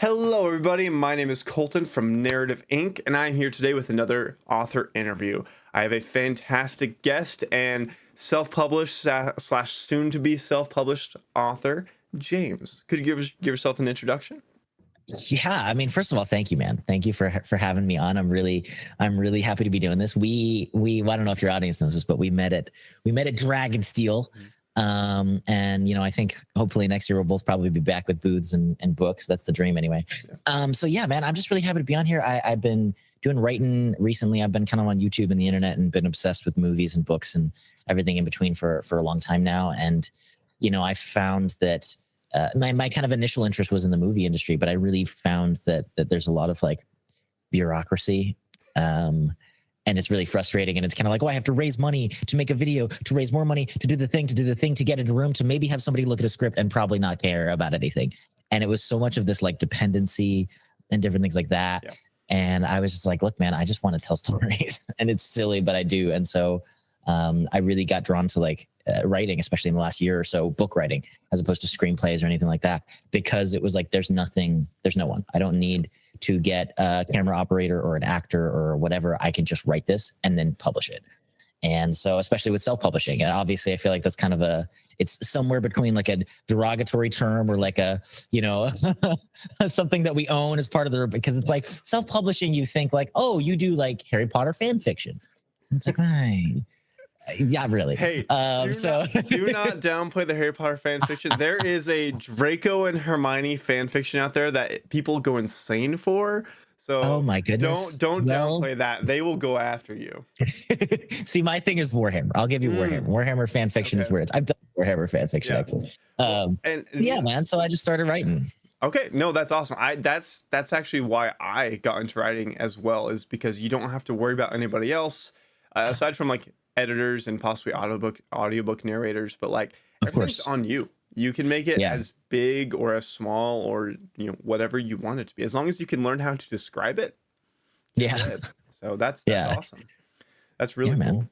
Hello, everybody. My name is Colton from Narrative Inc., and I'm here today with another author interview. I have a fantastic guest and self-published slash soon-to-be self-published author, James. Could you give yourself an introduction? Yeah, I mean, first of all, thank you, man. Thank you for having me on. I'm really happy to be doing this. Well, I don't know if your audience knows this, but we met at Dragonsteel. And I think hopefully next year we'll both probably be back with booths and books. That's the dream anyway. So yeah, man, I'm just really happy to be on here. I've been doing writing recently. I've been kind of on YouTube and the internet and been obsessed with movies and books and everything in between for a long time now. And I found that my kind of initial interest was in the movie industry, but I really found that there's a lot of like bureaucracy. And it's really frustrating. And it's kind of like, oh, I have to raise money to make a video, to raise more money, to do the thing, to get in a room, to maybe have somebody look at a script and probably not care about anything. And it was so much of this like dependency and different things like that. Yeah. And I was just like, look, man, I just want to tell stories. And it's silly, but I do. And so I really got drawn to like writing, especially in the last year or so, book writing, as opposed to screenplays or anything like that, because it was like, there's no one. I don't need to get a camera operator or an actor or whatever. I can just write this and then publish it. And so, especially with self-publishing, and obviously I feel like that's kind of it's somewhere between like a derogatory term or like a, something that we own as part of because it's like self-publishing, you think like, oh, you do like Harry Potter fan fiction. It's like, right. Yeah, really. Hey, do not downplay the Harry Potter fan fiction. There is a Draco and Hermione fan fiction out there that people go insane for. So oh my goodness, don't downplay that. They will go after you. See, my thing is Warhammer. I'll give you Warhammer. Warhammer fan fiction is where I've done Warhammer fan fiction actually. And yeah, man. So I just started writing. Okay, no, that's awesome. That's actually why I got into writing as well, is because you don't have to worry about anybody else aside from like editors and possibly audiobook narrators, but like everything's on you. You can make it as big or as small or whatever you want it to be, as long as you can learn how to describe it. Yeah. So that's awesome. That's really cool. Man.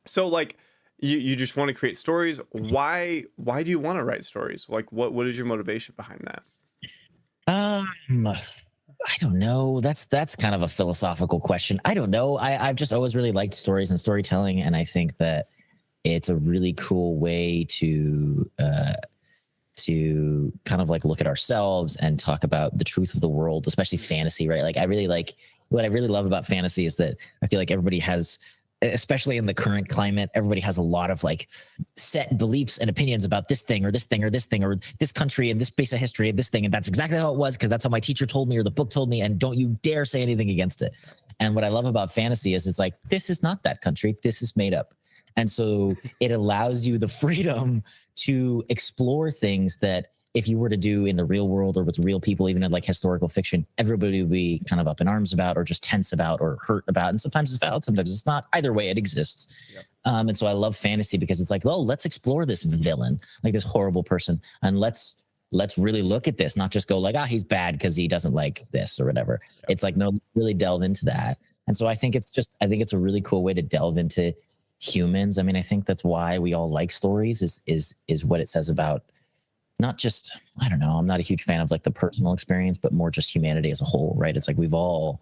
So like you just want to create stories. Why do you want to write stories? Like what is your motivation behind that? I don't know. That's kind of a philosophical question. I don't know. I've just always really liked stories and storytelling, and I think that it's a really cool way to kind of like look at ourselves and talk about the truth of the world, especially fantasy, right? Like what I really love about fantasy is that I feel like everybody has, especially in the current climate, everybody has a lot of like set beliefs and opinions about this thing or this thing or this thing or this country and this piece of history and this thing. And that's exactly how it was because that's how my teacher told me or the book told me. And don't you dare say anything against it. And what I love about fantasy is it's like, this is not that country. This is made up. And so it allows you the freedom to explore things that if you were to do in the real world or with real people, even in like historical fiction, everybody would be kind of up in arms about or just tense about or hurt about. And sometimes it's valid, sometimes it's not. Either way, it exists. Yep. And so I love fantasy because it's like, oh, let's explore this villain, like this horrible person. And let's really look at this, not just go like, he's bad because he doesn't like this or whatever. Yep. It's like, no, really delve into that. And so I think it's a really cool way to delve into humans. I mean, I think that's why we all like stories is what it says about not just, I don't know, I'm not a huge fan of like the personal experience, but more just humanity as a whole, right? It's like we've all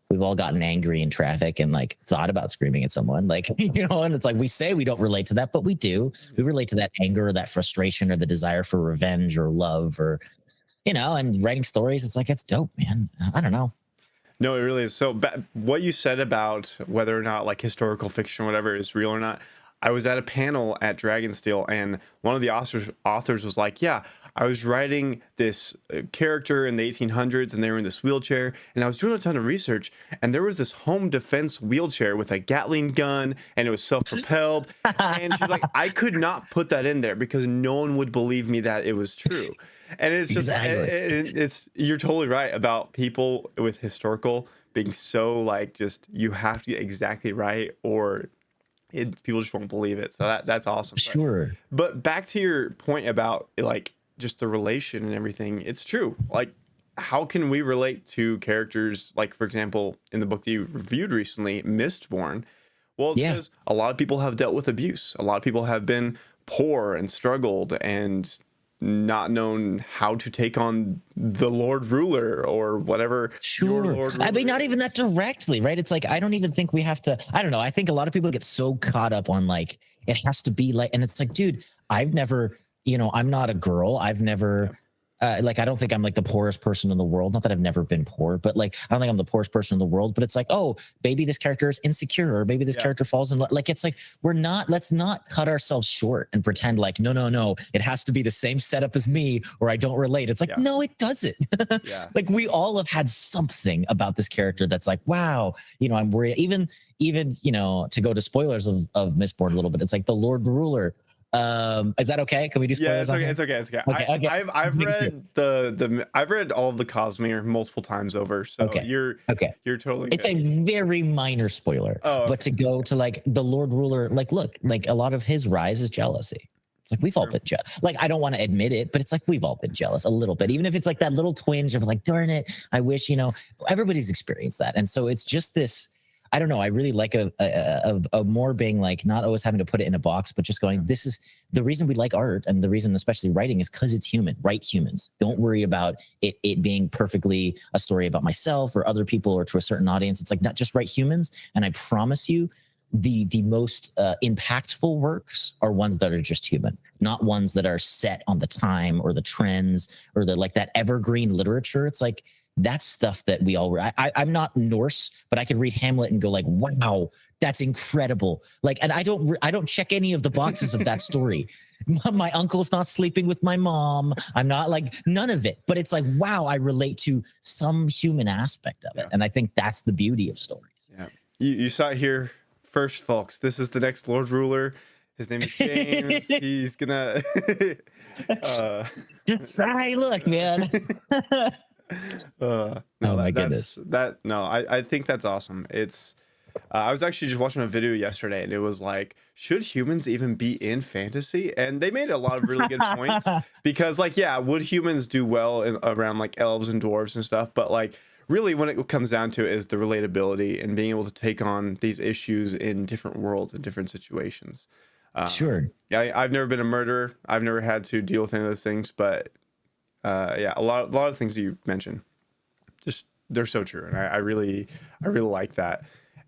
gotten angry in traffic and like thought about screaming at someone, like, and it's like we say we don't relate to that, but we do. We relate to that anger or that frustration or the desire for revenge or love or, and writing stories, it's like, it's dope, man. I don't know. No, it really is. So what you said about whether or not like historical fiction, whatever, is real or not, I was at a panel at Dragonsteel, and one of the authors was like, yeah, I was writing this character in the 1800s, and they were in this wheelchair, and I was doing a ton of research, and there was this home defense wheelchair with a Gatling gun, and it was self-propelled, and she's like, I could not put that in there because no one would believe me that it was true. And it's just, it's you're totally right about people with historical being so like, just, you have to get exactly right or people just won't believe it. So that's awesome. Sure. But back to your point about like just the relation and everything, it's true. Like, how can we relate to characters like, for example, in the book that you reviewed recently, Mistborn? Well, it's because a lot of people have dealt with abuse. A lot of people have been poor and struggled and not known how to take on the Lord Ruler or whatever. Your Sure. Lord I mean, not Ruler even that is. directly, right? It's like, I don't even think we have to, I don't know. I think a lot of people get so caught up on like, it has to be like, and it's like, dude, I've never, I'm not a girl. I've Yeah. never, like, I don't think I'm like the poorest person in the world. Not that I've never been poor, but like, I don't think I'm the poorest person in the world, but it's like, oh, maybe this character is insecure or maybe this Yeah. character falls in love. Like, it's like, let's not cut ourselves short and pretend like, no, it has to be the same setup as me or I don't relate. It's like, Yeah. no, it doesn't. Yeah. Like, we all have had something about this character that's like, wow, I'm worried. Even, to go to spoilers of Mistborn a little bit, it's like the Lord Ruler. Is that okay? Can we do Yeah, spoilers it's on okay. here? It's okay. It's okay. Okay. I've read I've read all of the Cosmere multiple times over, so Okay. you're totally It's good. a very minor spoiler. Oh, But to go to like the Lord Ruler, like, look, like a lot of his rise is jealousy. It's like we've all been jealous. Like, I don't want to admit it, but it's like we've all been jealous a little bit, even if it's like that little twinge of like, darn it, I wish, everybody's experienced that. And so it's just this, I don't know. I really like a more being like not always having to put it in a box, but just going, this is the reason we like art. And the reason, especially writing, is because it's human, right? Humans. Don't worry about it being perfectly a story about myself or other people or to a certain audience. It's like, not just right humans. And I promise you, the most impactful works are ones that are just human, not ones that are set on the time or the trends or the like that evergreen literature. It's like, that's stuff that we all, I'm not Norse, but I could read Hamlet and go like, wow, that's incredible. Like, and I don't check any of the boxes of that story. My uncle's not sleeping with my mom. I'm not like, none of it, but it's like, wow, I relate to some human aspect of it. And I think that's the beauty of stories. Yeah. You saw it here first, folks. This is the next Lord Ruler. His name is James. He's gonna Just say, look, man. No, oh my goodness. I think that's awesome. It's I was actually just watching a video yesterday and it was like, should humans even be in fantasy? And they made a lot of really good points because like, yeah, would humans do well around like elves and dwarves and stuff? But like, really when it comes down to it is the relatability and being able to take on these issues in different worlds and different situations. Sure. Yeah, I've never been a murderer. I've never had to deal with any of those things, but yeah, a lot of things you mentioned, just they're so true, and I really like that.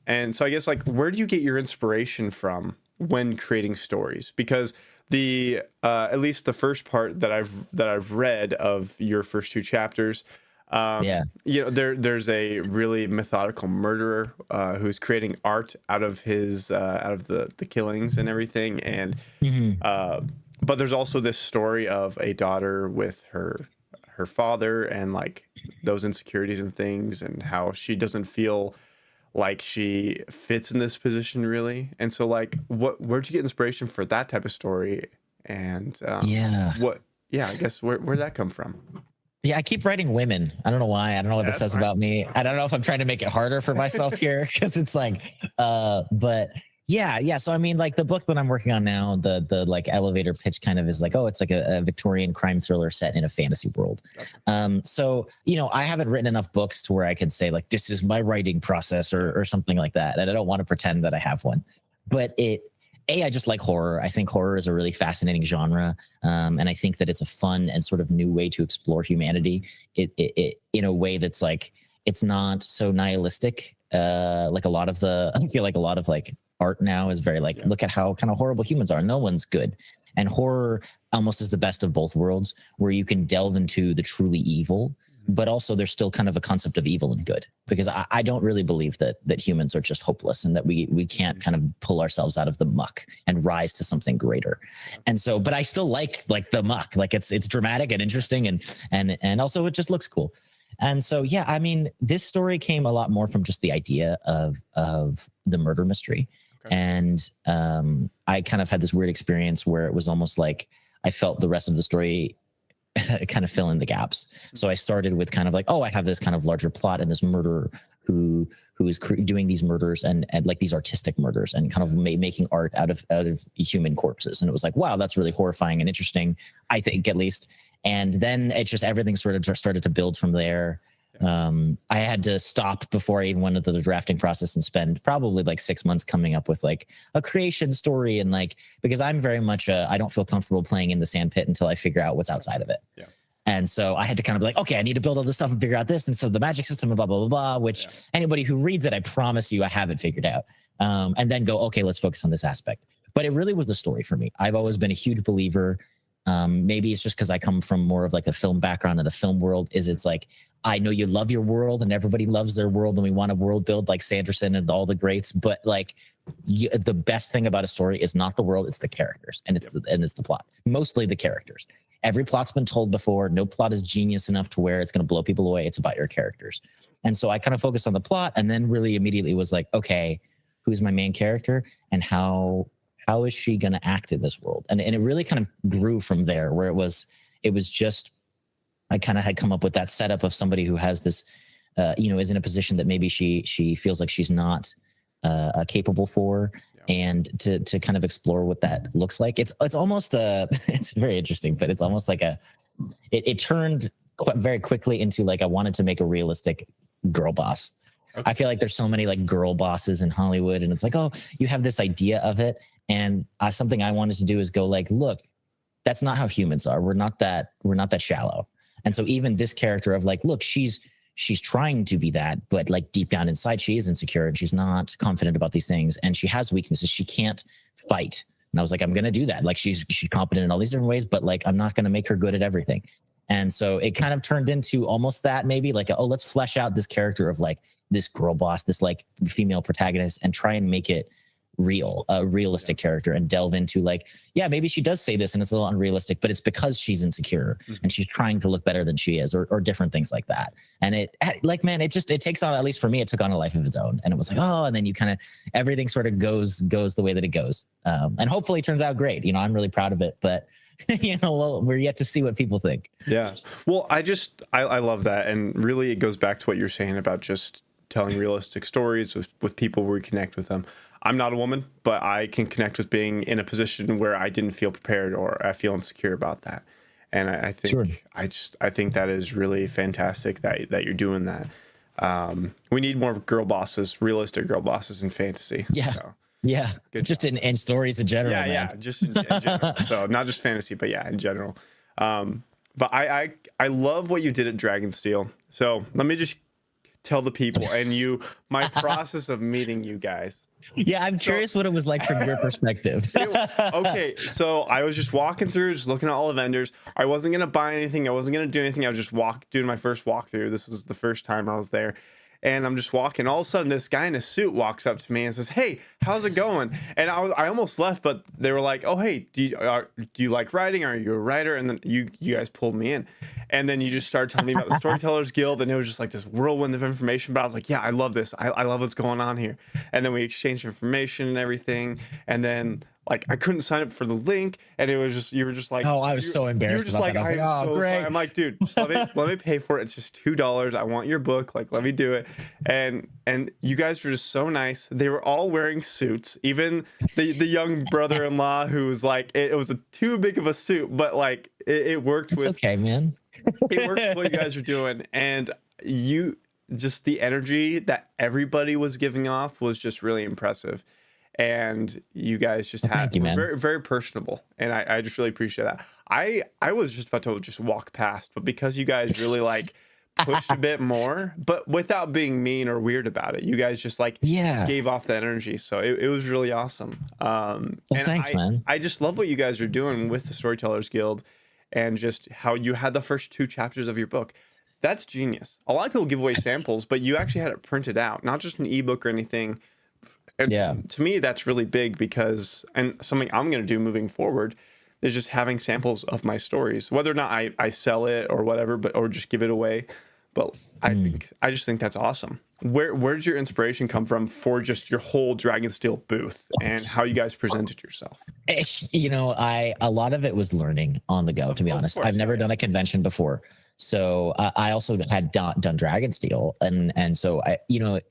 And so I guess like, where do you get your inspiration from when creating stories? Because the at least the first part that I've read of your first two chapters, there's a really methodical murderer who's creating art out of his out of the killings and everything, and but there's also this story of a daughter with her father and like those insecurities and things and how she doesn't feel like she fits in this position really. And so like, where'd you get inspiration for that type of story? And I guess where'd that come from? Yeah, I keep writing women. I don't know why. I don't know what this says about me. I don't know if I'm trying to make it harder for myself here because it's like, but yeah. So I mean, like the book that I'm working on now, the like elevator pitch kind of is like, oh, it's like a Victorian crime thriller set in a fantasy world. So I haven't written enough books to where I could say like, this is my writing process or something like that, and I don't want to pretend that I have one. But I just like horror. I think horror is a really fascinating genre, and I think that it's a fun and sort of new way to explore humanity. It in a way that's like, it's not so nihilistic. Like I feel like a lot of like art now is very like, look at how kind of horrible humans are. No one's good. And horror almost is the best of both worlds, where you can delve into the truly evil, but also there's still kind of a concept of evil and good, because I don't really believe that humans are just hopeless and that we can't kind of pull ourselves out of the muck and rise to something greater. And so, but I still like the muck, like it's dramatic and interesting and also it just looks cool. And so, yeah, I mean, this story came a lot more from just the idea of the murder mystery. Okay. And I kind of had this weird experience where it was almost like I felt the rest of the story kind of fill in the gaps. So I started with kind of like, oh, I have this kind of larger plot and this murderer who is doing these murders and like these artistic murders and kind of making art out of human corpses. And it was like, wow, that's really horrifying and interesting, I think, at least. And then it just, everything sort of started to build from there. I had to stop before I even went into the drafting process and spend probably like 6 months coming up with like a creation story. And like, because I'm very much I don't feel comfortable playing in the sandpit until I figure out what's outside of it. Yeah. And so I had to kind of be like, okay, I need to build all this stuff and figure out this. And so the magic system and blah, blah, blah, blah, which anybody who reads it, I promise you, I have it figured out. And then go, okay, let's focus on this aspect. But it really was the story for me. I've always been a huge believer. Maybe it's just because I come from more of like a film background in the film world. It's like, I know you love your world and everybody loves their world and we want to world build like Sanderson and all the greats. But like the best thing about a story is not the world, it's the characters and it's the plot. Mostly the characters. Every plot's been told before. No plot is genius enough to where it's going to blow people away. It's about your characters. And so I kind of focused on the plot and then really immediately was like, okay, who's my main character and how is she going to act in this world? And it really kind of grew from there where it was just, I kind of had come up with that setup of somebody who has this, is in a position that maybe she feels like she's not capable for. And to kind of explore what that looks like. It's almost it's very interesting, but it's almost like it turned very quickly into like, I wanted to make a realistic girl boss. Okay. I feel like there's so many like girl bosses in Hollywood and it's like, oh, you have this idea of it. And something I wanted to do is go like, look, that's not how humans are. We're not that shallow. And so even this character of like, look, she's trying to be that, but like deep down inside, she is insecure and she's not confident about these things. And she has weaknesses. She can't fight. And I was like, I'm going to do that. Like she's competent in all these different ways, but like, I'm not going to make her good at everything. And so it kind of turned into almost that maybe like, oh, let's flesh out this character of like this girl boss, this like female protagonist and try and make it a realistic character and delve into like, yeah, maybe she does say this and it's a little unrealistic, but it's because she's insecure and she's trying to look better than she is or different things like that. And it like, man, it takes on, at least for me, it took on a life of its own. And it was like, oh, and then you kind of, everything sort of goes the way that it goes. And hopefully it turns out great. I'm really proud of it, but well, we're yet to see what people think. Yeah. Well, I love that. And really it goes back to what you're saying about just telling realistic stories with people where we connect with them. I'm not a woman, but I can connect with being in a position where I didn't feel prepared or I feel insecure about that. And I think sure. I think that is really fantastic that you're doing that. We need more girl bosses, realistic girl bosses in fantasy. Yeah. So, yeah. Just in stories in general. Yeah. Man. Yeah. Just in general. So not just fantasy, but yeah, in general. But I love what you did at DragonSteal. So let me just tell the people and my process of meeting you guys. Yeah, I'm curious what it was like from your perspective. Okay, so I was just walking through, just looking at all the vendors. I wasn't going to buy anything. I wasn't going to do anything. I was just doing my first walkthrough. This was the first time I was there. And I'm just walking. All of a sudden, this guy in a suit walks up to me and says, "Hey, how's it going?" And I almost left, but they were like, "Oh, hey, do you like writing? Are you a writer?" And then you guys pulled me in. And then you just started telling me about the Storytellers Guild, and it was just like this whirlwind of information. But I was like, "Yeah, I love this. I love what's going on here." And then we exchanged information and everything. And then like I couldn't sign up for the link, and it was just you were just like, "Oh, I was so embarrassed." You were just like, "I'm so great." Sorry. I'm like, "Dude, just let me pay for it. It's just $2. I want your book. Like, let me do it." And you guys were just so nice. They were all wearing suits. Even the young brother-in-law who was like, it was too big of a suit, but like it worked. It's okay, man. It worked with what you guys were doing, and just the energy that everybody was giving off was just really impressive. And you guys just were very, very personable, and I just really appreciate that. I was just about to just walk past, but because you guys really like pushed a bit more, but without being mean or weird about it, you guys just like gave off the energy. So it was really awesome. Well, thanks, man. I just love what you guys are doing with the Storytellers Guild, and just how you had the first 2 chapters of your book. That's genius. A lot of people give away samples, but you actually had it printed out, not just an ebook or anything. And to me, that's really big because, and something I'm going to do moving forward is just having samples of my stories, whether or not I sell it or whatever, or just give it away. But I just think that's awesome. Where did your inspiration come from for just your whole DragonSteal booth and how you guys presented yourself? A lot of it was learning on the go, to be honest. I've never done a convention before. So I also had done Dragonsteel, and so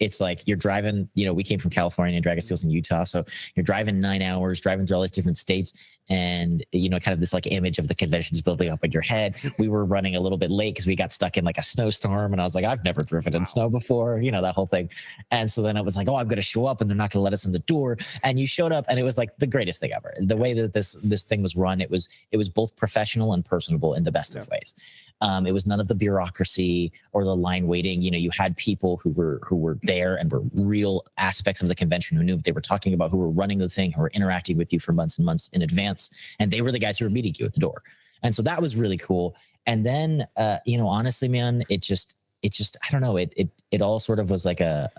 it's like you're driving. We came from California, Dragonsteel's in Utah, so you're driving 9 hours, driving through all these different states, and kind of this like image of the conventions building up in your head. We were running a little bit late because we got stuck in like a snowstorm, and I was like, I've never driven in snow before, that whole thing. And so then it was like, oh, I'm going to show up, and they're not going to let us in the door. And you showed up, and it was like the greatest thing ever. The way that this thing was run, it was both professional and personable in the best of ways. It was none of the bureaucracy or the line waiting. You had people who were there and were real aspects of the convention, who knew what they were talking about, who were running the thing, who were interacting with you for months and months in advance. And they were the guys who were meeting you at the door. And so that was really cool. And then, honestly, man, it just, I don't know, it all sort of was like a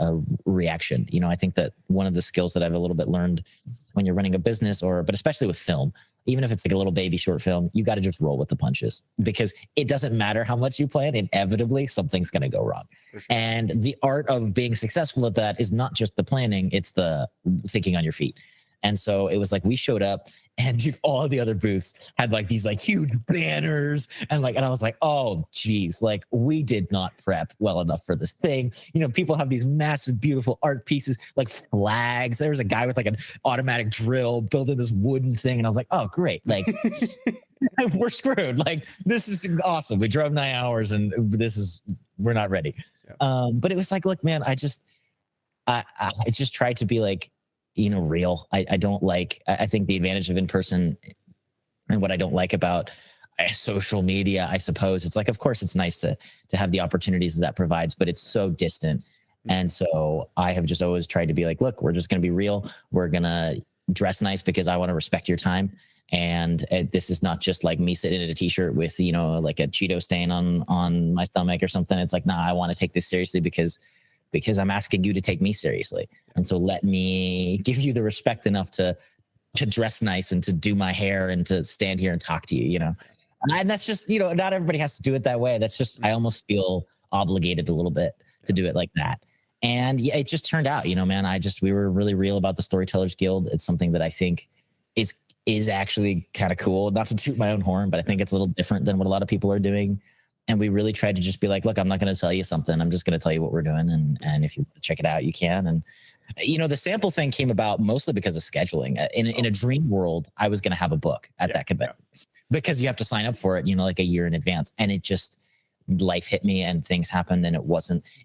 reaction. I think that one of the skills that I've a little bit learned when you're running a business, but especially with film, even if it's like a little baby short film, you got to just roll with the punches, because it doesn't matter how much you plan. Inevitably, something's going to go wrong. Sure. And the art of being successful at that is not just the planning, it's the thinking on your feet. And so it was like we showed up, and all the other booths had like these like huge banners, and I was like, oh geez, like we did not prep well enough for this thing. People have these massive, beautiful art pieces, like flags. There was a guy with like an automatic drill building this wooden thing, and I was like, oh great, like we're screwed. Like this is awesome. We drove 9 hours, and we're not ready. Yeah. But it was like, look, man, I just tried to be like, real. I don't like, I think the advantage of in-person, and what I don't like about social media, I suppose, it's like, of course it's nice to have the opportunities that provides, but it's so distant. And so I have just always tried to be like, look, we're just going to be real. We're going to dress nice because I want to respect your time. And this is not just like me sitting in a t-shirt with, like a Cheeto stain on my stomach or something. It's like, nah, I want to take this seriously because I'm asking you to take me seriously. And so let me give you the respect enough to dress nice and to do my hair and to stand here and talk to you, And that's just, not everybody has to do it that way. That's just, I almost feel obligated a little bit to do it like that. And yeah, it just turned out, man, we were really real about the Storytellers Guild. It's something that I think is actually kind of cool, not to toot my own horn, but I think it's a little different than what a lot of people are doing. And we really tried to just be like, look, I'm not going to tell you something. I'm just going to tell you what we're doing. And if you want to check it out, you can. And, the sample thing came about mostly because of scheduling. In a dream world, I was going to have a book at that convention because you have to sign up for it, like a year in advance. And it just, life hit me and things happened. And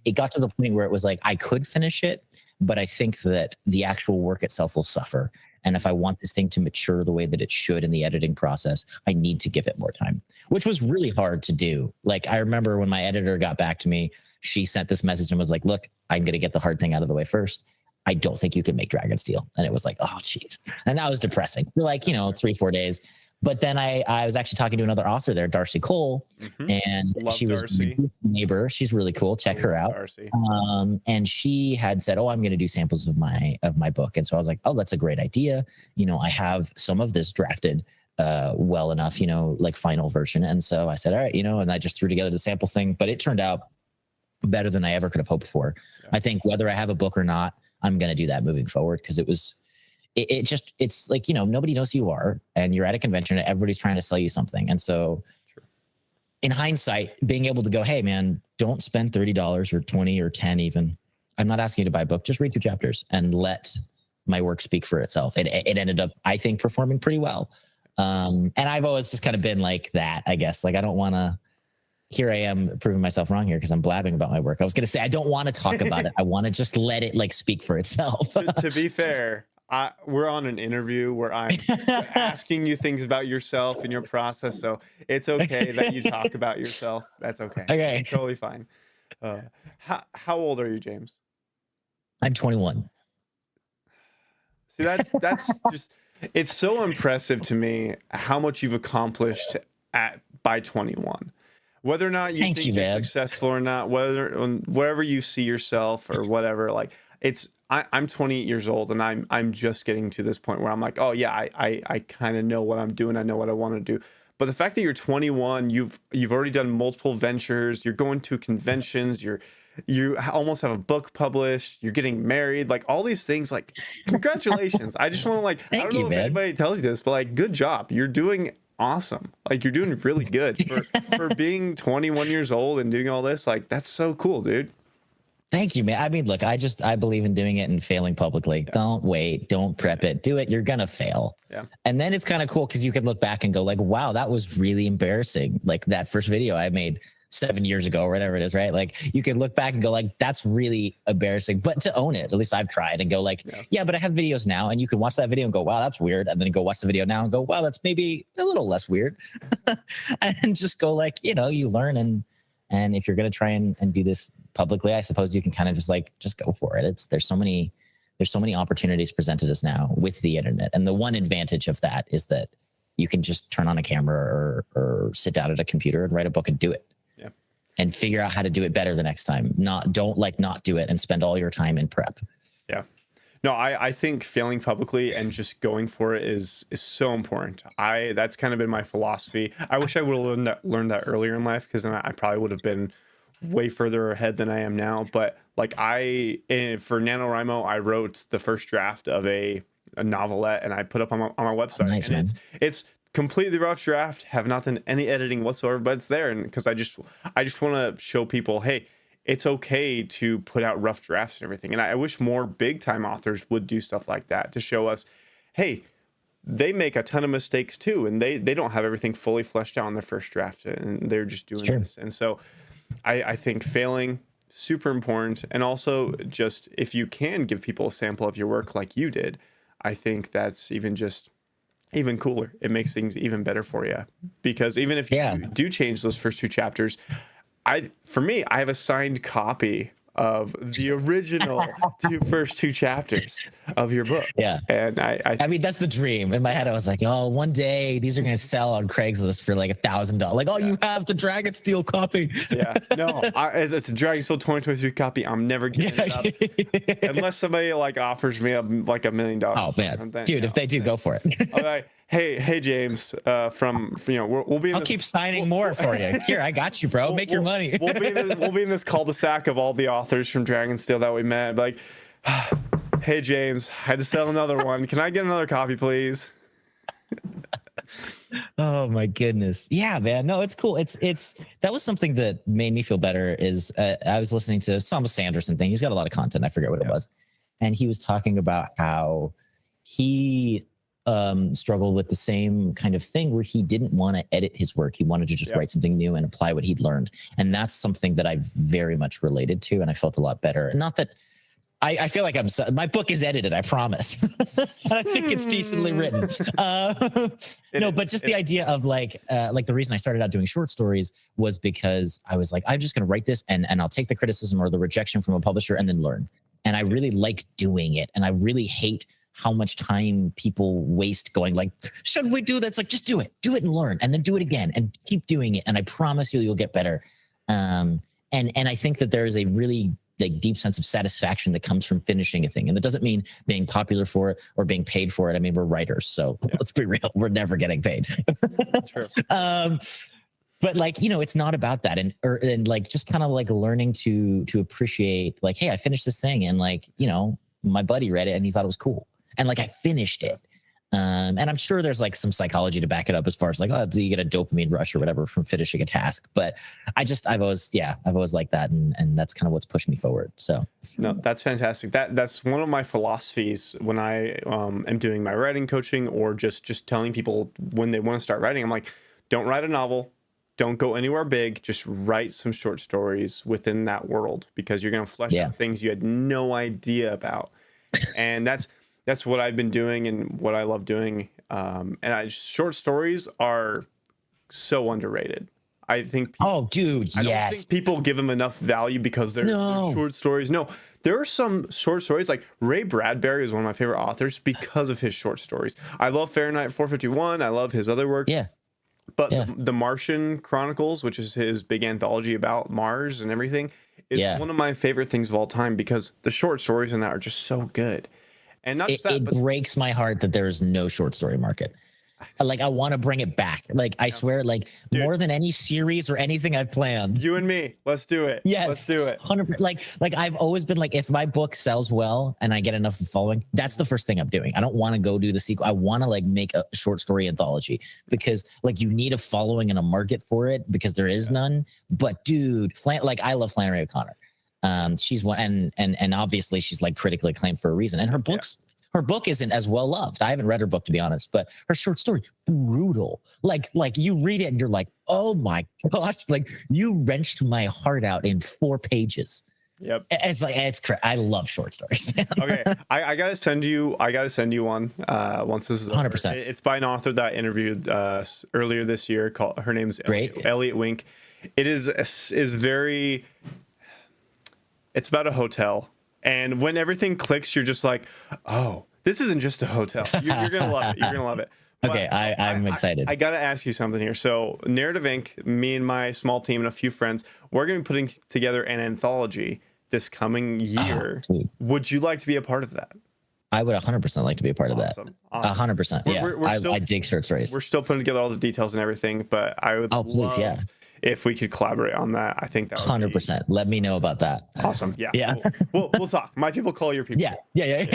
it got to the point where it was like, I could finish it, but I think that the actual work itself will suffer. And if I want this thing to mature the way that it should in the editing process, I need to give it more time, which was really hard to do. Like, I remember when my editor got back to me, she sent this message and was like, look, I'm going to get the hard thing out of the way first. I don't think you can make DragonSteal. And it was like, oh, geez. And that was depressing for like, 3-4 days. But then I was actually talking to another author there, Darcy Cole, and Love she Darcy. was a neighbor. She's really cool. Check her out. Darcy. And she had said, oh, I'm going to do samples of my book. And so I was like, oh, that's a great idea. I have some of this drafted well enough, like final version. And so I said, all right, and I just threw together the sample thing, but it turned out better than I ever could have hoped for. Yeah. I think whether I have a book or not, I'm going to do that moving forward, because it's like, nobody knows who you are, and you're at a convention and everybody's trying to sell you something. And so in hindsight, being able to go, hey man, don't spend $30 or 20 or 10 even. I'm not asking you to buy a book. Just read 2 chapters and let my work speak for itself. It ended up, I think, performing pretty well. And I've always just kind of been like that, I guess. Like, I don't want to, here I am proving myself wrong here because I'm blabbing about my work. I was going to say, I don't want to talk about it. I want to just let it like speak for itself. To be fair, we're on an interview where I'm asking you things about yourself and your process. So it's okay that you talk about yourself. That's okay. Okay. Totally fine. How old are you, James? I'm 21. See, that's just, it's so impressive to me how much you've accomplished by 21. Whether or not you think you're successful or not, wherever you see yourself or whatever, like I'm 28 years old, and I'm just getting to this point where I'm like, oh yeah, I kind of know what I'm doing. I know what I want to do. But the fact that you're 21, you've already done multiple ventures, you're going to conventions, you almost have a book published, you're getting married, like all these things, like congratulations. I just want to like, I don't know if anybody tells you this, but like, good job. You're doing awesome. Like you're doing really good for being 21 years old and doing all this. Like that's so cool, dude. Thank you, man. I mean, look, I believe in doing it and failing publicly. Yeah. Don't wait. Don't prep it. Do it. You're gonna fail. Yeah. And then it's kind of cool because you can look back and go like, wow, that was really embarrassing. Like that first video I made 7 years ago or whatever it is, right? Like you can look back and go like, that's really embarrassing. But to own it, at least I've tried, and go like, yeah, but I have videos now, and you can watch that video and go, wow, that's weird. And then go watch the video now and go, wow, that's maybe a little less weird. And just go like, you know, you learn. And if you're going to try and do this publicly, I suppose you can kind of just go for it. There's so many opportunities presented us now with the internet. And the one advantage of that is that you can just turn on a camera or sit down at a computer and write a book and do it. Yeah. And figure out how to do it better the next time. Not do it and spend all your time in prep. Yeah. No, I think failing publicly and just going for it is so important. That's kind of been my philosophy. I wish I would have learned that earlier in life, because then I probably would have been way further ahead than I am now. But like for NaNoWriMo, I wrote the first draft of a novelette, and I put up on my website. Nice, and man. It's completely rough draft, have not done any editing whatsoever, but it's there. And because I just want to show people, hey, it's okay to put out rough drafts and everything. And I wish more big time authors would do stuff like that to show us, hey, they make a ton of mistakes too, and they don't have everything fully fleshed out in their first draft, and they're just doing this. And so I think failing, super important. And also just if you can give people a sample of your work like you did, I think that's even cooler. It makes things even better for you, because even if you do change those first 2 chapters, for me, I have a signed copy of the original first 2 chapters of your book. Yeah. And I mean, that's the dream. In my head, I was like, oh, one day these are going to sell on Craigslist for like $1,000. Like, oh, you have the DragonSteal copy. Yeah. No, it's a DragonSteal 2023 copy. I'm never giving it up unless somebody like offers me like $1 million. Oh man, dude, if they do, go for it. I'm like, hey James, we'll be. I'll keep signing more for you. Here, I got you, bro. Make your money. we'll be in this cul-de-sac of all the authors from DragonSteal that we met. Like, hey James, I had to sell another one. Can I get another copy, please? Oh my goodness. Yeah, man. No, it's cool. It's that was something that made me feel better. Is I was listening to some Sanderson thing. He's got a lot of content. I forget what it was, and he was talking about how he struggled with the same kind of thing where he didn't want to edit his work. He wanted to just write something new and apply what he'd learned. And that's something that I've very much related to. And I felt a lot better. And not that I feel like my book is edited, I promise. I think it's decently written. But just the idea of like the reason I started out doing short stories was because I was like, I'm just going to write this and I'll take the criticism or the rejection from a publisher and then learn. And I really like doing it. And I really hate how much time people waste going like, should we do that? It's like, just do it and learn, and then do it again and keep doing it. And I promise you'll get better. And I think that there is a really like deep sense of satisfaction that comes from finishing a thing. And that doesn't mean being popular for it or being paid for it. I mean, we're writers, so let's be real. We're never getting paid. True. But like, it's not about that. And like, just kind of like learning to appreciate like, hey, I finished this thing. And like, my buddy read it and he thought it was cool. And like, I finished it. And I'm sure there's like some psychology to back it up as far as like, do you get a dopamine rush or whatever from finishing a task? But I've always liked that. And that's kind of what's pushed me forward. So no, that's fantastic. That's one of my philosophies when I am doing my writing coaching, or just telling people when they want to start writing. I'm like, don't write a novel. Don't go anywhere big. Just write some short stories within that world, because you're going to flesh out things you had no idea about. And that's what I've been doing and what I love doing. Short stories are so underrated. I think I don't think people give them enough value because they're short stories. No, there are some short stories, like Ray Bradbury is one of my favorite authors because of his short stories. I love Fahrenheit 451. I love his other work. Yeah. But the Martian Chronicles, which is his big anthology about Mars and everything, is one of my favorite things of all time, because the short stories in that are just so good. And not just that, it breaks my heart that there is no short story market. Like I want to bring it back. Like I swear, like Dude. more than any series or anything I've planned. You and me, let's do it. Yes, let's do it. 100%. Like I've always been like, if my book sells well and I get enough of following, that's the first thing I'm doing. I don't want to go do the sequel. I want to like make a short story anthology because like you need a following and a market for it because there is none. But dude, like I love Flannery O'Connor. She's one, and obviously she's like critically acclaimed for a reason. And her books. Her book isn't as well loved. I haven't read her book, to be honest, but her short story, brutal. Like you read it and you're like, oh my gosh, like you wrenched my heart out in 4 pages. Yep. It's like, I love short stories. Okay. I gotta send you one once this is 100%. over. It's by an author that I interviewed earlier this year. Her name's Elliot Wink. It is very, it's about a hotel. And when everything clicks, you're just like, oh, this isn't just a hotel. You're going to love it. You're going to love it. But okay, I'm excited. I got to ask you something here. So Narrative Inc., me and my small team and a few friends, we're going to be putting together an anthology this coming year. Would you like to be a part of that? I would 100% like to be a part of that. Awesome. 100%. Yeah, I dig short stories. We're still putting together all the details and everything, but I would love if we could collaborate on that. I think that would 100%. Let me know about that. Awesome. Yeah. Yeah. We'll talk. My people call your people. Yeah.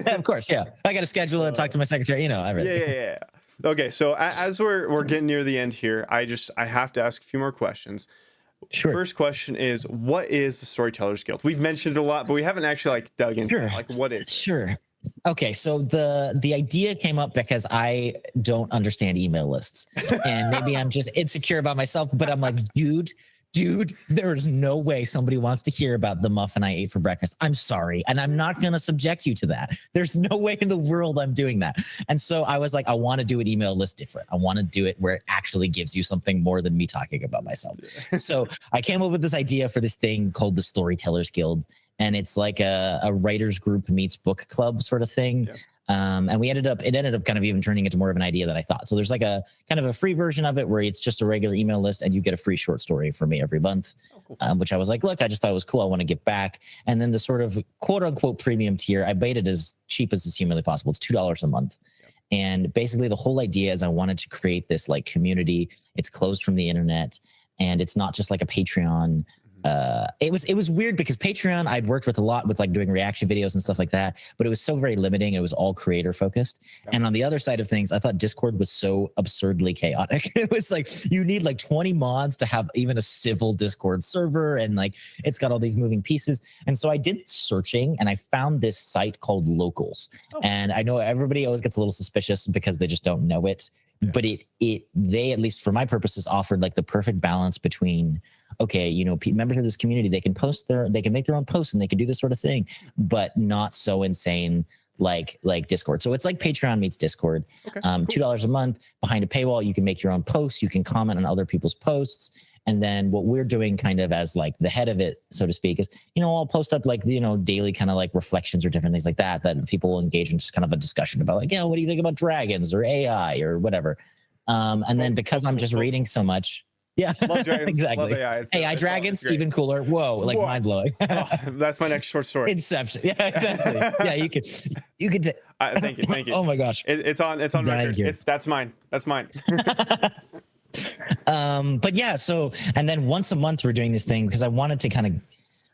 Of course. Yeah. I got to schedule it, talk to my secretary, everything. Yeah. Okay. So as we're getting near the end here, I have to ask a few more questions. Sure. First question is, what is the Storytellers Guild? We've mentioned it a lot, but we haven't actually like dug into it. Like what is it? Sure. Okay, so the idea came up because I don't understand email lists, and maybe I'm just insecure about myself. But I'm like, dude, there's no way somebody wants to hear about the muffin I ate for breakfast. I'm sorry, and I'm not going to subject you to that. There's no way in the world I'm doing that. And so I was like, I want to do an email list different. I want to do it where it actually gives you something more than me talking about myself. So I came up with this idea for this thing called the Storytellers Guild. And it's like a writers group meets book club sort of thing. Yeah. And it ended up kind of even turning into more of an idea than I thought. So there's like a kind of a free version of it where it's just a regular email list and you get a free short story from me every month, which I was like, look, I just thought it was cool. I want to give back. And then the sort of quote unquote premium tier, I made it as cheap as is humanly possible. It's $2 a month. Yeah. And basically the whole idea is I wanted to create this like community. It's closed from the internet and it's not just like a Patreon. It was weird because Patreon, I'd worked with a lot with like doing reaction videos and stuff like that, but it was so very limiting. It was all creator focused. Yeah. And on the other side of things, I thought Discord was so absurdly chaotic. It was like, you need like 20 mods to have even a civil Discord server. And like, it's got all these moving pieces. And so I did searching and I found this site called Locals. And I know everybody always gets a little suspicious because they just don't know it. Yeah. But they, at least for my purposes, offered like the perfect balance between, okay, members of this community, they can make their own posts and they can do this sort of thing, but not so insane like Discord. So it's like Patreon meets Discord. Okay, cool. $2 a month behind a paywall. You can make your own posts. You can comment on other people's posts. And then what we're doing kind of as like the head of it, so to speak, is, I'll post up like, daily kind of like reflections or different things like that people will engage in just kind of a discussion about like, what do you think about dragons or AI or whatever. And then because I'm just reading so much. Yeah, love dragons. Exactly. Love AI. AI dragons, even cooler. Whoa, like mind blowing. That's my next short story. Inception. Yeah, exactly. Yeah, you could. Thank you. Oh my gosh. It's on record. That's mine. But yeah, so, and then once a month we're doing this thing because I wanted to kind of,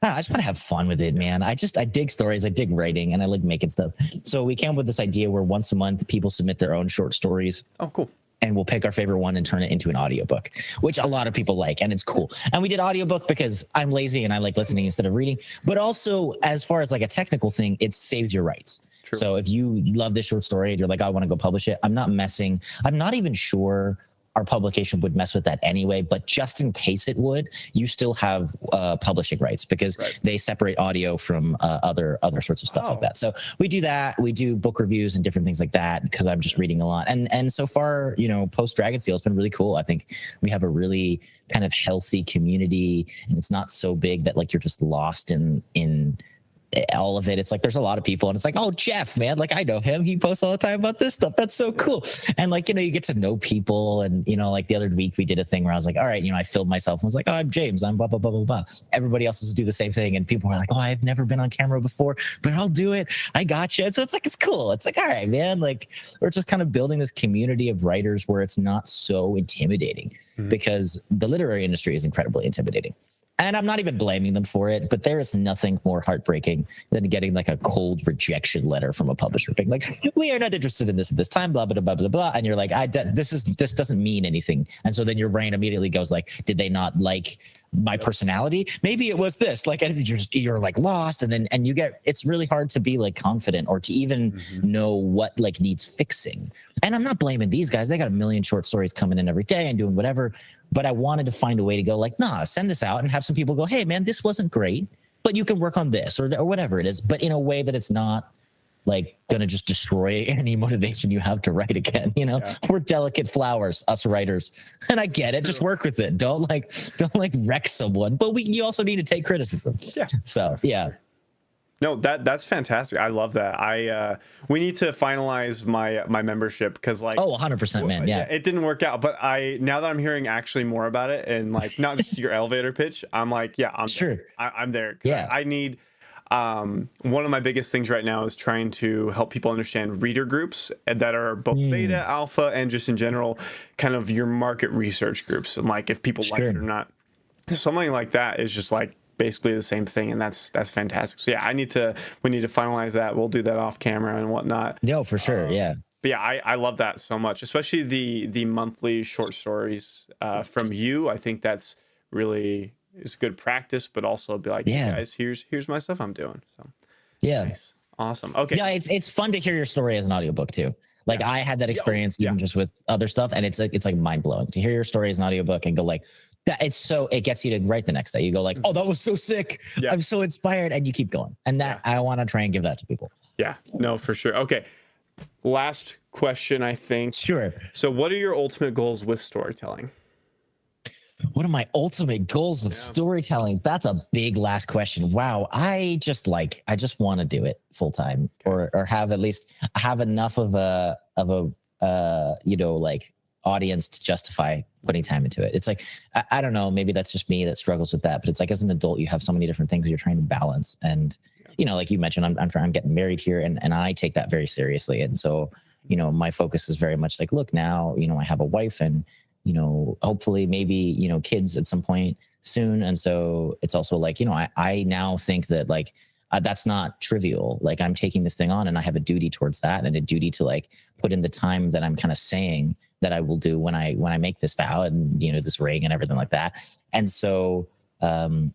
I just want to have fun with it, man. I dig stories, I dig writing, and I like making stuff. So we came up with this idea where once a month people submit their own short stories. Oh, cool. And we'll pick our favorite one and turn it into an audiobook, which a lot of people like, and it's cool. And we did audiobook because I'm lazy and I like listening instead of reading. But also, as far as like a technical thing, it saves your rights. True. So if you love this short story and you're like, I want to go publish it, I'm not even sure our publication would mess with that anyway, but just in case it would, you still have publishing rights because they separate audio from other sorts of stuff like that. So we do that. We do book reviews and different things like that because I'm just reading a lot. And so far, PostDragonSteal has been really cool. I think we have a really kind of healthy community, and it's not so big that like you're just lost in all of it. It's like there's a lot of people, and it's like, oh, Jeff, man, like I know him. He posts all the time about this stuff. That's so cool. And like, you know, you get to know people, and you know, like the other week we did a thing where I was like, all right, you know, I filmed myself and was like, oh, I'm James, I'm blah blah blah blah blah. Everybody else is do the same thing, and people are like, oh, I've never been on camera before, but I'll do it. I gotcha. And so it's like it's cool. It's like, all right, man. Like we're just kind of building this community of writers where it's not so intimidating, because the literary industry is incredibly intimidating. And I'm not even blaming them for it, but there is nothing more heartbreaking than getting like a cold rejection letter from a publisher being like, we are not interested in this at this time, blah, blah, blah, blah, blah. And you're like, this doesn't mean anything. And so then your brain immediately goes like, did they not like my personality? Maybe it was this, like, and you're like lost. And then, and you get, it's really hard to be like confident or to even know what like needs fixing. And I'm not blaming these guys. They got a million short stories coming in every day and doing whatever. But I wanted to find a way to go like, nah, send this out and have some people go, hey, man, this wasn't great, but you can work on this or whatever it is, but in a way that it's not like going to just destroy any motivation you have to write again. You know, we're delicate flowers, us writers. And I get it. Just work with it. Don't like wreck someone. But you also need to take criticism. Yeah. So, yeah. No, that's fantastic. I love that. We need to finalize my membership because like 100%, man. Yeah. It didn't work out, but now that I'm hearing actually more about it and like not just your elevator pitch, I'm like, yeah, I'm sure. there. I'm there. Yeah. I need one of my biggest things right now is trying to help people understand reader groups that are both beta, alpha, and just in general kind of your market research groups, and like if people like it or not. Something like that is just like basically the same thing, and that's fantastic. So yeah, we need to finalize that. We'll do that off camera and whatnot. No, for sure. Yeah. But yeah, I love that so much, especially the monthly short stories from you. I think that's really is good practice, but also be like, hey guys, here's my stuff I'm doing. So yeah, nice. Awesome. Okay. Yeah, it's fun to hear your story as an audiobook too. Like I had that experience even just with other stuff, and it's like mind blowing to hear your story as an audiobook and go like, it gets you to write the next day. You go like, oh, that was so sick. I'm so inspired. And you keep going. And that I want to try and give that to people. Yeah, no, for sure. Okay. Last question, I think. Sure. So what are your ultimate goals with storytelling? What are my ultimate goals with storytelling? That's a big last question. Wow. I just want to do it full time or have at least have enough of a like audience to justify putting time into it. It's like, I don't know, maybe that's just me that struggles with that, but it's like as an adult, you have so many different things you're trying to balance. And, you know, like you mentioned, I'm getting married here and I take that very seriously. And so, you know, my focus is very much like, look, now, you know, I have a wife and, you know, hopefully maybe, you know, kids at some point soon. And so it's also like, you know, I now think that like, that's not trivial. Like I'm taking this thing on and I have a duty towards that and a duty to like put in the time that I'm kind of saying that I will do when I make this vow and, you know, this ring and everything like that. And so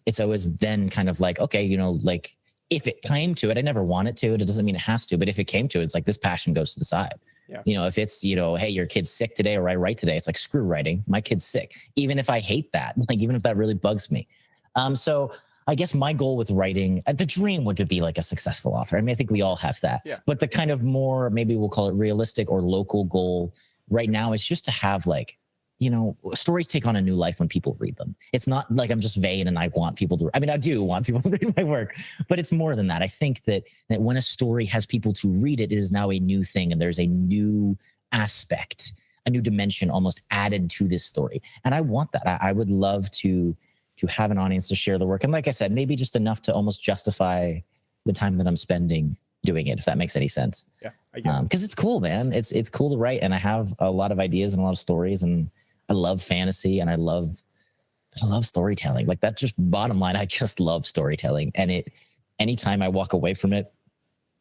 it's always then kind of like, okay, you know, like if it came to it, I never want it to, it doesn't mean it has to, but if it came to it, it's like this passion goes to the side. Yeah. You know, if it's, you know, hey, your kid's sick today or I write today, it's like, screw writing, my kid's sick. Even if I hate that, like, even if that really bugs me. So I guess my goal with writing, the dream would be like a successful author. I mean, I think we all have that, but the kind of more, maybe we'll call it realistic or local goal right now is just to have like, you know, stories take on a new life when people read them. It's not like I'm just vain and I want people to, I mean, I do want people to read my work, but it's more than that. I think that when a story has people to read it, it is now a new thing and there's a new aspect, a new dimension almost added to this story. And I want that. I would love to have an audience to share the work. And like I said, maybe just enough to almost justify the time that I'm spending doing it, if that makes any sense. Yeah, I get it. Because it's cool, man. It's cool to write. And I have a lot of ideas and a lot of stories and I love fantasy and I love storytelling. Like that just bottom line, I just love storytelling. And anytime I walk away from it,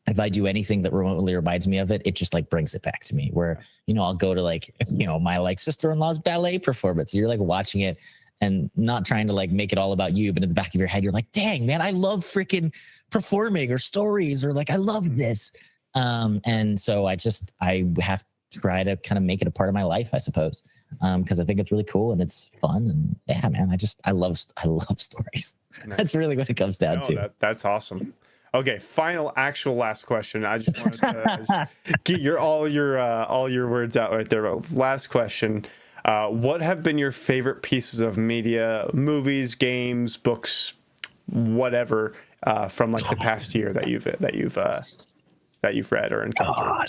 if I do anything that remotely reminds me of it, it just like brings it back to me where, you know, I'll go to like, you know, my like sister-in-law's ballet performance. You're like watching it and not trying to like make it all about you, but in the back of your head, you're like, dang, man, I love freaking performing or stories or like, I love this. And so I have to try to kind of make it a part of my life, I suppose. Because I think it's really cool and it's fun. And yeah, man, I love stories. Nice. That's really what it comes down to. That's awesome. Okay, final actual last question. I just wanted to get all your words out right there. Last question. What have been your favorite pieces of media, movies, games, books, whatever from like the past year that you've read or encountered.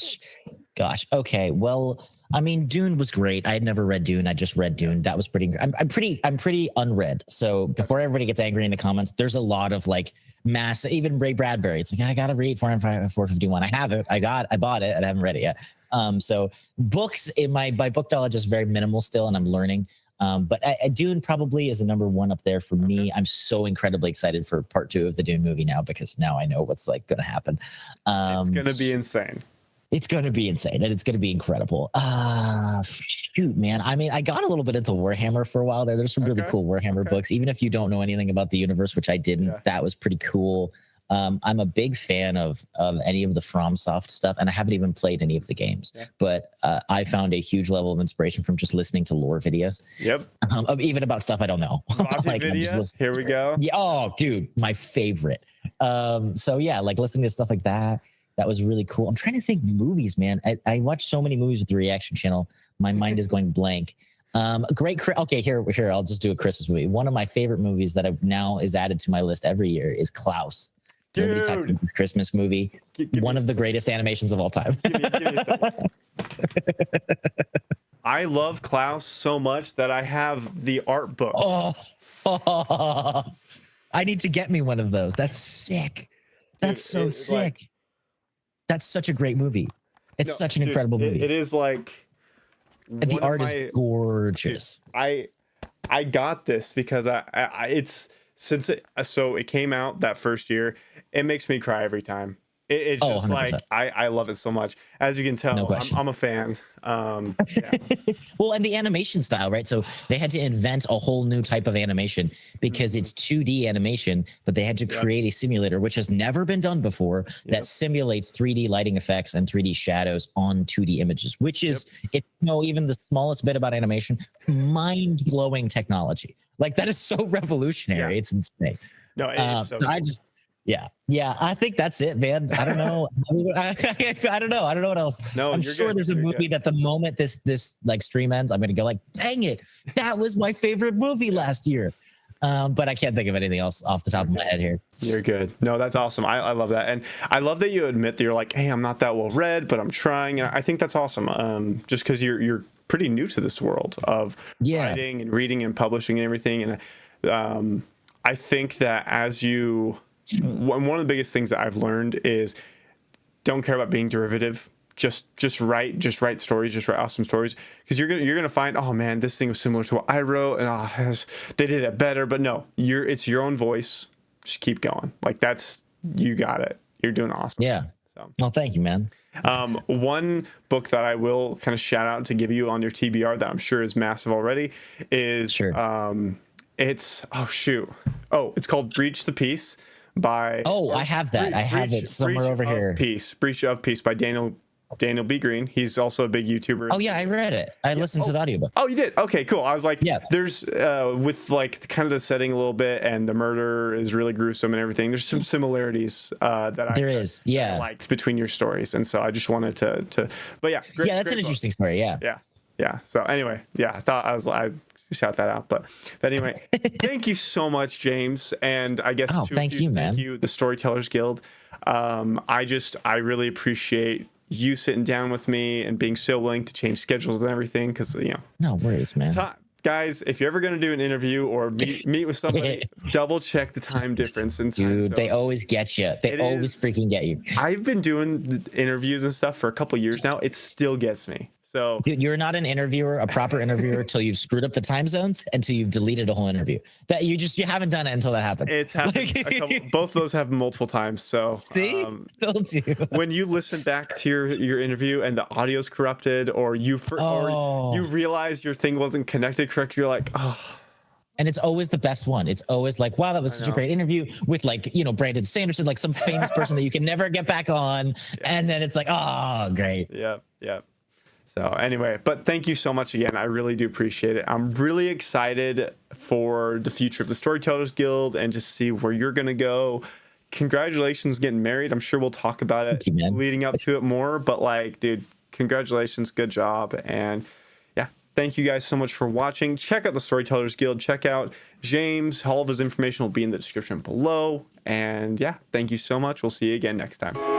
Gosh. Okay. Well, I mean, Dune was great. I had never read Dune. I just read Dune. That was pretty. I'm pretty unread. So before everybody gets angry in the comments, there's a lot of like mass. Even Ray Bradbury. It's like I gotta read 451. I have it. I bought it, and I haven't read it yet. So books in my book knowledge is very minimal still, and I'm learning. But Dune probably is a number one up there for me. I'm so incredibly excited for part 2 of the Dune movie now, because now I know what's like going to happen. It's going to be insane. It's going to be insane, and it's going to be incredible. Shoot, man. I mean, I got a little bit into Warhammer for a while there. There's some really cool Warhammer books. Even if you don't know anything about the universe, which I didn't, that was pretty cool. I'm a big fan of any of the FromSoft stuff, and I haven't even played any of the games. But I found a huge level of inspiration from just listening to lore videos. Even about stuff I don't know. Like, here we go. Yeah. Oh, dude, my favorite. So yeah, like listening to stuff like that. That was really cool. I'm trying to think movies, man. I watch so many movies with the reaction channel. My mind is going blank. Okay, here. I'll just do a Christmas movie. One of my favorite movies that now is added to my list every year is Klaus. Dude. Nobody talks about this Christmas movie. One of the greatest animations of all time. Give me a second. I love Klaus so much that I have the art book. I need to get me one of those. That's sick. That's so sick. That's such a great movie. It's such an incredible movie. It is like the art is gorgeous. Dude, I got this because it came out that first year. It makes me cry every time. It's just 100%. Like I love it so much. As you can tell, I'm a fan. Well, and the animation style, right? So they had to invent a whole new type of animation because it's 2D animation, but they had to create a simulator, which has never been done before, that simulates 3D lighting effects and 3D shadows on 2D images, which is, if you know even the smallest bit about animation, mind-blowing technology. Like, that is so revolutionary. It's insane. No, it's so I just... Yeah. I think that's it, man. I don't know. I don't know. I don't know what else. No, I'm sure there's a movie that the moment this like stream ends, I'm gonna go like, dang it, that was my favorite movie last year. But I can't think of anything else off the top of my head here. You're good. No, that's awesome. I love that, and I love that you admit that you're like, hey, I'm not that well read, but I'm trying, and I think that's awesome. Just because you're pretty new to this world of writing and reading and publishing and everything, and I think that as you. One of the biggest things that I've learned is don't care about being derivative. Just write stories, just write awesome stories, because you're gonna find, oh man, this thing was similar to what I wrote, and they did it better. But no, it's your own voice. Just keep going. Like, you got it. You're doing awesome. Yeah. So. Well, thank you, man. One book that I will kind of shout out to give you on your TBR that I'm sure is massive already is it's it's called Breach the Peace. I have that. I have it somewhere over here. Breach of Peace by Daniel B. Green. He's also a big YouTuber. Oh yeah, I read it. I listened to the audiobook. Oh, you did? Okay, cool. I was like, there's with like kind of the setting a little bit, and the murder is really gruesome and everything. There's some similarities that I liked between your stories, and so I just wanted to. But yeah, that's an interesting story. Yeah. So anyway, I thought I shout that out, but anyway, thank you so much, James, and I guess thank you, the Storytellers Guild. I really appreciate you sitting down with me and being so willing to change schedules and everything, because no worries, man. Guys, if you're ever going to do an interview or meet with somebody, double check the time difference. And dude, they always get you. They always freaking get you. I've been doing interviews and stuff for a couple years now. It still gets me. So dude, you're not an interviewer, a proper interviewer, until you've screwed up the time zones, until you've deleted a whole interview. That you haven't done it until that happened. It's happened. Both of those have multiple times. So see, told you. When you listen back to your interview and the audio's corrupted, or you realize your thing wasn't connected correctly, you're like, oh. And it's always the best one. It's always like, wow, that was such a great interview with Brandon Sanderson, like some famous person that you can never get back on. And then it's like, oh, great. Yep. So anyway, but thank you so much again. I really do appreciate it. I'm really excited for the future of the Storytellers Guild and just see where you're going to go. Congratulations getting married. I'm sure we'll talk about it leading up to it more, but dude, congratulations. Good job. And thank you guys so much for watching. Check out the Storytellers Guild. Check out James. All of his information will be in the description below. And yeah, thank you so much. We'll see you again next time.